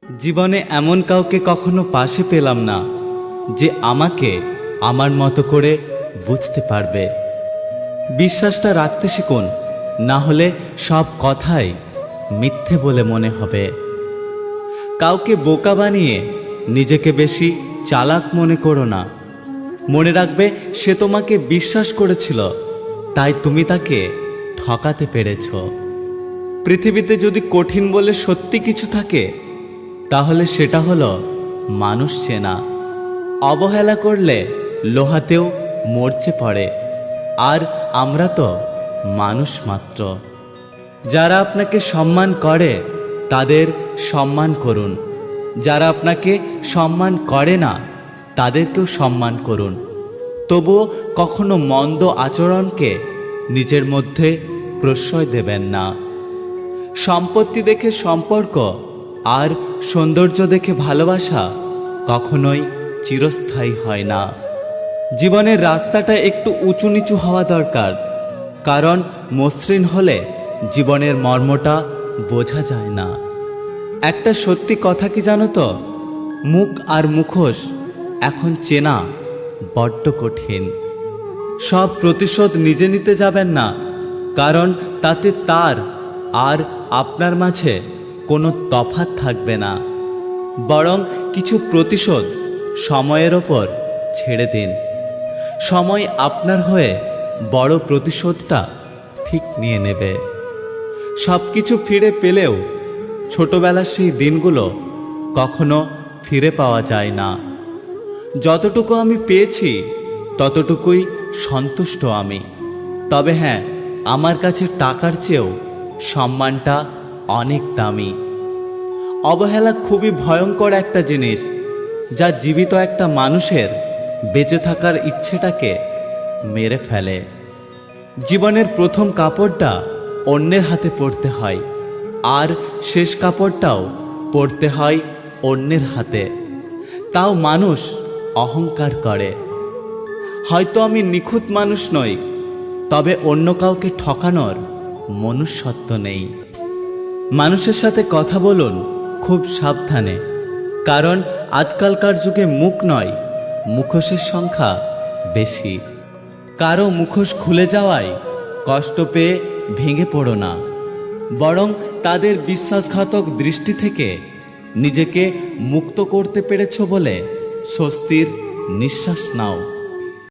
জীবনে এমন কাউকে কখনো পাশে পেলাম না যে আমাকে আমার মতো করে বুঝতে পারবে। বিশ্বাসটা রাখতে শিখুন, না হলে সব কথাই মিথ্যে বলে মনে হবে। কাউকে বোকা বানিয়ে নিজেকে বেশি চালাক মনে করো না। মনে রাখবে, সে তোমাকে বিশ্বাস করেছিল, তাই তুমি তাকে ঠকাতে পেরেছ। পৃথিবীতে যদি কঠিন বলে সত্যি কিছু থাকে, তাহলে সেটা হলো মানুষ চেনা। অবহেলা করলে লোহাতেও মরচে পড়ে, আর আমরা তো মানুষ মাত্র। যারা আপনাকে সম্মান করে তাদের সম্মান করুন, যারা আপনাকে সম্মান করে না তাদেরকেও সম্মান করুন। তবুও কখনো মন্দ আচরণকে নিজের মধ্যে প্রশ্রয় দেবেন না। সম্পত্তি দেখে সম্পর্ক আর সৌন্দর্য দেখে ভালোবাসা কখনোই চিরস্থায়ী হয় না। জীবনের রাস্তাটা একটু উঁচু নিচু হওয়া দরকার, কারণ মসৃণ হলে জীবনের মর্মটা বোঝা যায় না। একটা সত্যি কথা কি জানো তো, মুখ আর মুখোশ এখন চেনা বড্ড কঠিন। সব প্রতিশোধ নিজে নিতে যাবেন না, কারণ তাতে তার আর আপনার মাঝে কোনো তফাৎ থাকবে না। বরং কিছু প্রতিশোধ সময়ের ওপর ছেড়ে দিন। সময় আপনার হয়ে বড় প্রতিশোধটা ঠিক নিয়ে নেবে। সব কিছু ফিরে পেলেও ছোটবেলার সেই দিনগুলো কখনো ফিরে পাওয়া যায় না। যতটুকু আমি পেয়েছি ততটুকুই সন্তুষ্ট আমি। তবে হ্যাঁ, আমার কাছে টাকার চেয়েও সম্মানটা অনেক দামি। অবহেলা খুবই ভয়ঙ্কর একটা জিনিস, যা জীবিত একটা মানুষের বেঁচে থাকার ইচ্ছেটাকে মেরে ফেলে। জীবনের প্রথম কাপড়টা অন্যের হাতে পরতে হয়, আর শেষ কাপড়টাও পরতে হয় অন্যের হাতে। তাও মানুষ অহংকার করে। হয়তো আমি নিখুঁত মানুষ নই, তবে অন্য কাউকে ঠকানোর মনুষ্যত্ব নেই। মানুষের সাথে কথা বলুন খুব সাবধানে, কারণ আজকালকার যুগে মুখ নয়, মুখোশের সংখ্যা বেশি। কারো মুখোশ খুলে যাওয়ায় কষ্ট পেয়ে ভেঙে পড়ো না, বরং তাদের বিশ্বাসঘাতক দৃষ্টি থেকে নিজেকে মুক্ত করতে পেরেছ বলে স্বস্তির নিঃশ্বাস নাও।